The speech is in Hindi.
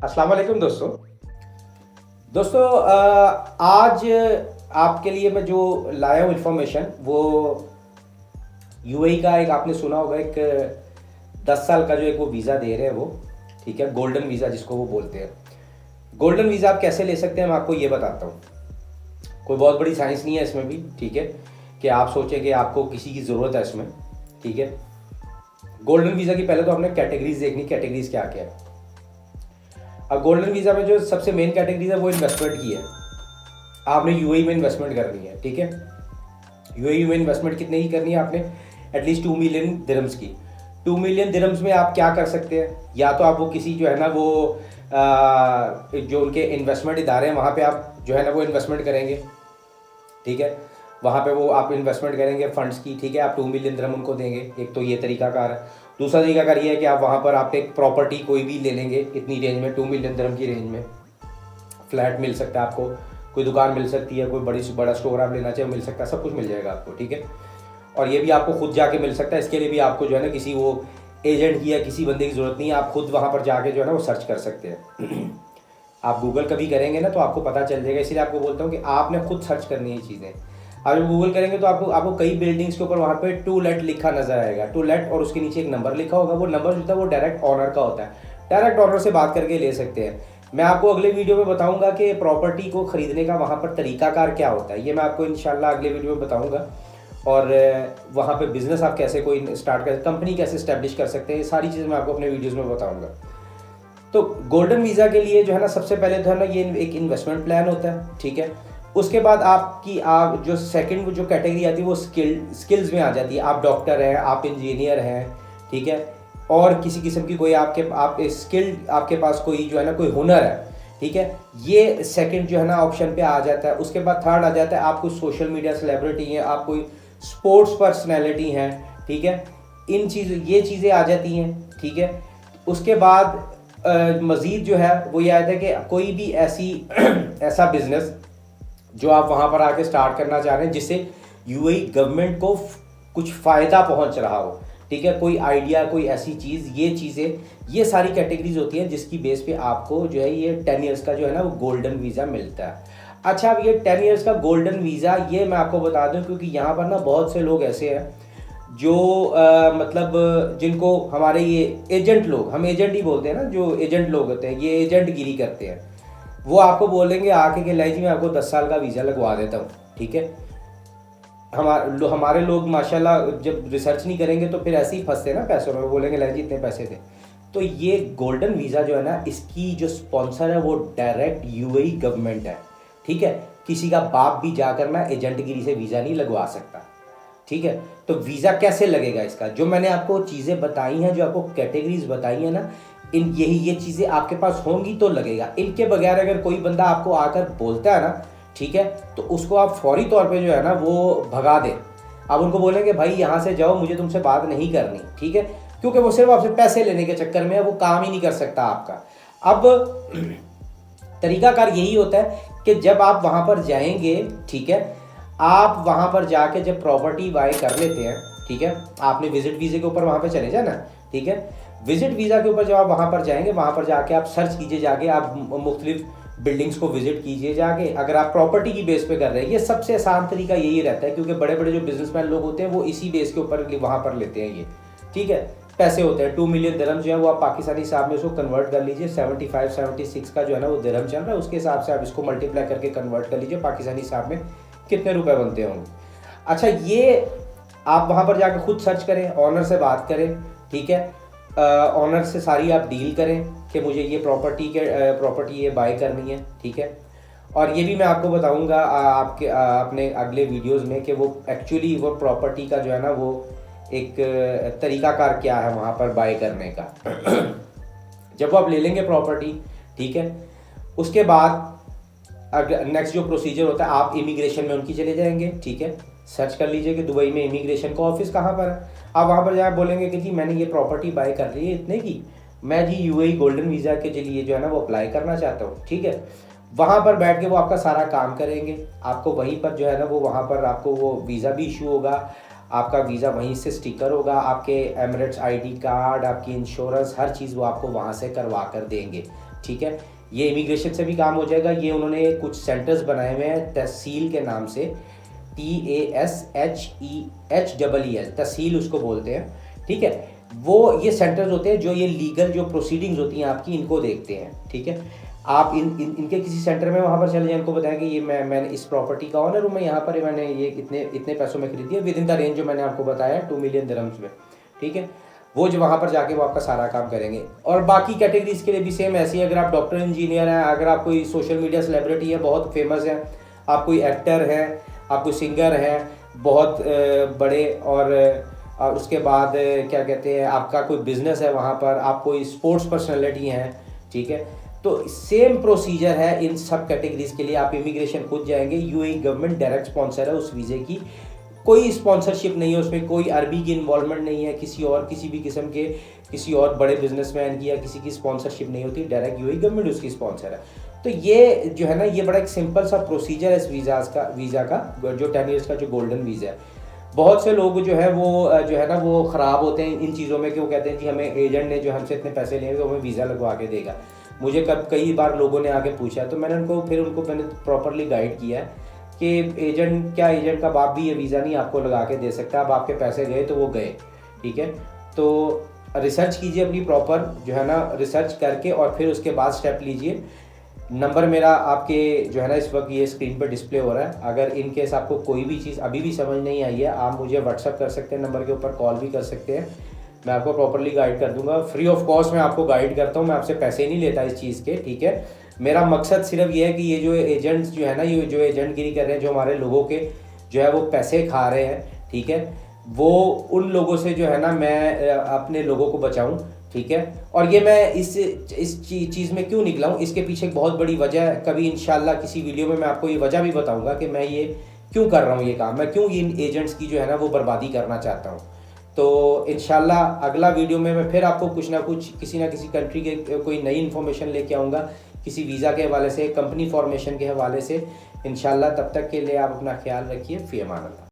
अस्सलाम वालेकुम दोस्तों। दोस्तों आज आपके लिए मैं जो लाया हूँ इन्फॉर्मेशन वो यूएई का एक आपने सुना होगा एक 10 साल का जो एक वो वीज़ा दे रहे हैं वो, ठीक है, गोल्डन वीज़ा जिसको वो बोलते हैं। गोल्डन वीज़ा आप कैसे ले सकते हैं मैं आपको ये बताता हूँ। कोई बहुत बड़ी साइंस नहीं है इसमें भी, ठीक है, कि आप सोचें कि आपको किसी की ज़रूरत है इसमें, ठीक है। गोल्डन वीज़ा की पहले तो हमने कैटेगरीज देखनी, कैटेगरीज क्या क्या है। अब गोल्डन वीज़ा में जो सबसे मेन कैटेगरी है वो इन्वेस्टमेंट की है। आपने यूएई में इन्वेस्टमेंट करनी है, ठीक है। यूएई में इन्वेस्टमेंट कितने की करनी है आपने? एटलीस्ट 2 मिलियन दिरम्स की। 2 मिलियन दिरम्स में आप क्या कर सकते हैं? या तो आप वो किसी जो है ना वो जो उनके इन्वेस्टमेंट इदारे हैं वहाँ पे आप जो है ना वो इन्वेस्टमेंट करेंगे, ठीक है। वहाँ पे वो आप इन्वेस्टमेंट करेंगे फंड्स की, ठीक है। आप 2 मिलियन दिरहम उनको देंगे। एक तो ये तरीकाकार है। दूसरा तरीकाकार ये है कि आप वहाँ पर आप एक प्रॉपर्टी कोई भी ले लेंगे इतनी रेंज में, 2 मिलियन दिरहम की रेंज में फ्लैट मिल सकता है आपको, कोई दुकान मिल सकती है, कोई बड़ा स्टोर आप लेना चाहिए मिल सकता है, सब कुछ मिल जाएगा आपको, ठीक है। और ये भी आपको खुद जाके मिल सकता है। इसके लिए भी आपको जो है ना किसी वो एजेंट की या किसी बंदे की ज़रूरत नहीं है। आप खुद वहाँ पर जाके जो है ना वो सर्च कर सकते हैं। आप गूगल कभी करेंगे ना तो आपको पता चल जाएगा। इसलिए आपको बोलता हूँ कि आपने खुद सर्च करनी है ये चीज़ें। आप जब गूगल करेंगे तो आपको आपको कई बिल्डिंग्स के ऊपर वहाँ पे टू लेट लिखा नजर आएगा, टू लेट, और उसके नीचे एक नंबर लिखा होगा। वो नंबर जो होता है वो डायरेक्ट ऑनर का होता है। डायरेक्ट ऑनर से बात करके ले सकते हैं। मैं आपको अगले वीडियो में बताऊंगा कि प्रॉपर्टी को खरीदने का वहाँ पर तरीकाकार क्या होता है। ये मैं आपको इंशाल्लाह अगले वीडियो में बताऊंगा। और वहाँ पे बिजनेस आप कैसे कोई स्टार्ट कर, कंपनी कैसे स्टैब्लिश कर सकते हैं, ये सारी चीज़ें मैं आपको अपने वीडियोज़ में बताऊँगा। तो गोल्डन वीज़ा के लिए जो है ना सबसे पहले तो है ना ये एक इन्वेस्टमेंट प्लान होता है, ठीक है। उसके बाद आपकी आप जो सेकंड जो कैटेगरी आती है वो स्किल्स में आ जाती है। आप डॉक्टर हैं, आप इंजीनियर हैं, ठीक है, और किसी किस्म की कोई आप स्किल्ड आपके पास कोई जो है ना कोई हुनर है, ठीक है। ये सेकंड जो है ना ऑप्शन पे आ जाता है। उसके बाद थर्ड आ जाता है आप कोई सोशल मीडिया सेलिब्रिटी हैं, आप कोई स्पोर्ट्स पर्सनैलिटी हैं, ठीक है। ये चीज़ें आ जाती हैं, ठीक है। उसके बाद मज़ीद जो है वो ये आता है कि कोई भी ऐसा बिजनेस जो आप वहाँ पर आके स्टार्ट करना चाह रहे हैं जिससे यूएई गवर्नमेंट को कुछ फ़ायदा पहुँच रहा हो, ठीक है, कोई आइडिया, कोई ऐसी चीज़, ये चीज़ें, ये सारी कैटेगरीज होती हैं जिसकी बेस पे आपको जो है ये 10 ईयर्स का जो है ना वो गोल्डन वीज़ा मिलता है। अच्छा, अब ये 10 ईयर्स का गोल्डन वीज़ा ये मैं आपको बता दूं क्योंकि यहाँ पर ना बहुत से लोग ऐसे हैं जो मतलब जिनको हमारे ये एजेंट लोग, हम एजेंट ही बोलते हैं ना, जो एजेंट लोग होते हैं ये एजेंट गिरी करते हैं। वो आपको बोलेंगे आके कि लाई जी मैं आपको 10 साल का वीज़ा लगवा देता हूँ, ठीक है। हमारे लोग माशाल्लाह जब रिसर्च नहीं करेंगे तो फिर ऐसे ही फंसते हैं ना पैसों में। वो बोलेंगे लाई जी इतने पैसे थे। तो ये गोल्डन वीज़ा जो है ना इसकी जो स्पॉन्सर है वो डायरेक्ट यूएई गवर्नमेंट है, ठीक है। किसी का बाप भी जाकर ना एजेंटगिरी से वीज़ा नहीं लगवा सकता, ठीक है। तो वीज़ा कैसे लगेगा इसका, जो मैंने आपको चीज़ें बताई हैं, जो आपको कैटेगरीज बताई हैं ना, ये चीज़ें आपके पास होंगी तो लगेगा। इनके बगैर अगर कोई बंदा आपको आकर बोलता है ना, ठीक है, तो उसको आप फौरी तौर पे जो है ना वो भगा दें। आप उनको बोलेंगे भाई यहाँ से जाओ, मुझे तुमसे बात नहीं करनी, ठीक है, क्योंकि वो सिर्फ आपसे पैसे लेने के चक्कर में है, वो काम ही नहीं कर सकता आपका। अब तरीकाकार यही होता है कि जब आप वहाँ पर जाएंगे, ठीक है, आप वहाँ पर जाके जब प्रॉपर्टी बाय कर लेते हैं, ठीक है, आपने विजिट वीज़े के ऊपर वहाँ पे चले जाना, ठीक है। विजिट वीज़ा के ऊपर जब आप वहाँ पर जाएंगे, वहाँ पर जाके आप सर्च कीजिए, जाके आप मुख्तलिफ बिल्डिंग्स को विजिट कीजिए जाके। अगर आप प्रॉपर्टी की बेस पे कर रहे हैं, ये सबसे आसान तरीका यही रहता है क्योंकि बड़े बड़े जो बिजनेसमैन लोग होते हैं वो इसी बेस के ऊपर वहाँ पर लेते हैं ये, ठीक है। पैसे होते हैं 2 मिलियन दिरहम जो है वो आप पाकिस्तानी हिसाब में उसको कन्वर्ट कर लीजिए। 75-76 का जो है ना वो दिरहम चल रहा है, उसके हिसाब से आप इसको मल्टीप्लाई करके कन्वर्ट कर लीजिए पाकिस्तानी हिसाब में कितने रुपए बनते होंगे। अच्छा, ये आप वहाँ पर जाकर खुद सर्च करें, ऑनर से बात करें, ठीक है। ऑनर से सारी आप डील करें कि मुझे ये प्रॉपर्टी ये बाय करनी है, ठीक है। और ये भी मैं आपको बताऊंगा आपके अपने अगले वीडियोस में कि वो एक्चुअली वो प्रॉपर्टी का जो है ना वो एक तरीकाकार क्या है वहाँ पर बाय करने का। जब वो आप ले लेंगे प्रॉपर्टी, ठीक है, उसके बाद अगर नेक्स्ट जो प्रोसीजर होता है आप इमिग्रेशन में उनकी चले जाएंगे, ठीक है। सर्च कर लीजिए कि दुबई में इमिग्रेशन का ऑफिस कहाँ पर है। आप वहाँ पर जाकर बोलेंगे कि जी मैंने ये प्रॉपर्टी बाय कर ली है इतने की, मैं जी यूएई गोल्डन वीज़ा के लिए जो है ना वो अप्लाई करना चाहता हूँ, ठीक है। वहाँ पर बैठ के वो आपका सारा काम करेंगे। आपको वहीं पर जो है ना वो वहाँ पर आपको वो वीज़ा भी इशू होगा, आपका वीज़ा वहीं से स्टिकर होगा, आपके एमिरेट्स आईडी कार्ड, आपकी इंश्योरेंस, हर चीज़ वो आपको वहाँ से करवा कर देंगे। ठीक है। ये इमिग्रेशन से भी काम हो जाएगा। ये उन्होंने कुछ सेंटर्स बनाए हुए हैं तहसील के नाम से, TASHEL, तहसील उसको बोलते हैं, ठीक है। वो ये सेंटर्स होते हैं जो ये लीगल जो प्रोसीडिंग्स होती हैं आपकी, इनको देखते हैं, ठीक है। आप इनके किसी सेंटर में वहाँ पर चले जाएं, इनको बताएं कि ये मैंने इस प्रॉपर्टी का ऑनर हूँ, मैं यहाँ पर मैंने ये इतने पैसों में खरीदी है, विद इन द रेंज जो मैंने आपको बताया 2 मिलियन दिरहम्स में, ठीक है। वो जो वहाँ पर जाके वो आपका सारा काम करेंगे। और बाकी कैटेगरीज के लिए भी सेम ऐसी है। अगर आप डॉक्टर इंजीनियर हैं, अगर आप कोई सोशल मीडिया सेलिब्रिटी है, बहुत फेमस है, आप कोई एक्टर हैं, आप कोई सिंगर हैं बहुत बड़े, और उसके बाद क्या कहते हैं आपका कोई बिजनेस है वहाँ पर, आप कोई स्पोर्ट्स पर्सनैलिटी हैं, ठीक है, तो सेम प्रोसीजर है इन सब कैटेगरीज के लिए। आप इमिग्रेशन खुद जाएंगे, यूएई गवर्नमेंट डायरेक्ट स्पॉन्सर है उस वीज़े की, कोई स्पॉन्सरशिप नहीं है उसमें, कोई अरबी की इन्वॉल्वमेंट नहीं है, किसी भी किस्म के किसी और बड़े बिजनेसमैन की या किसी की स्पॉन्सरशिप नहीं होती, डायरेक्ट यूएई गवर्नमेंट उसकी स्पॉन्सर है। तो ये जो है ना, ये बड़ा एक सिंपल सा प्रोसीजर है इस वीज़ा का जो 10 ईयर्स का जो गोल्डन वीज़ा है। बहुत से लोग जो है वो ख़राब होते हैं इन चीज़ों में कि वो कहते हैं कि हमें एजेंट ने जो हमसे इतने पैसे लिए तो हमें वीज़ा लगवा के देगा। मुझे कई बार लोगों ने आके पूछा, तो मैंने मैंने प्रॉपरली गाइड किया है कि एजेंट का बाप भी ये वीज़ा नहीं आपको लगा के दे सकता। अब आपके पैसे गए तो वो गए, ठीक है। तो रिसर्च कीजिए अपनी प्रॉपर, जो है ना, रिसर्च करके और फिर उसके बाद स्टेप लीजिए। नंबर मेरा आपके जो है ना इस वक्त ये स्क्रीन पर डिस्प्ले हो रहा है। अगर इन केस आपको कोई भी चीज़ अभी भी समझ नहीं आई है, आप मुझे व्हाट्सअप कर सकते हैं, नंबर के ऊपर कॉल भी कर सकते हैं, मैं आपको प्रॉपरली गाइड कर दूंगा। फ्री ऑफ कॉस्ट मैं आपको गाइड करता हूँ, मैं आपसे पैसे नहीं लेता इस चीज़ के, ठीक है। मेरा मकसद सिर्फ ये है कि ये जो एजेंट्स जो है ना, ये जो एजेंटगिरी कर रहे हैं, जो हमारे लोगों के जो है वो पैसे खा रहे हैं, ठीक है, वो उन लोगों से जो है ना मैं अपने लोगों को बचाऊं, ठीक है। और ये मैं इस चीज़ में क्यों निकला हूँ, इसके पीछे एक बहुत बड़ी वजह है। कभी इंशाल्लाह किसी वीडियो में मैं आपको ये वजह भी बताऊंगा कि मैं ये क्यों कर रहा हूँ ये काम, मैं क्यों इन एजेंट्स की जो है ना वो बर्बादी करना चाहता हूँ। तो इंशाल्लाह अगला वीडियो में मैं फिर आपको कुछ ना कुछ किसी ना किसी कंट्री के कोई नई इन्फॉर्मेशन लेके आऊँगा, किसी वीज़ा के हवाले से, कंपनी फॉर्मेशन के हवाले से, इंशाल्लाह। तब तक के लिए आप अपना ख्याल रखिए। फ़ी अमान अल्लाह।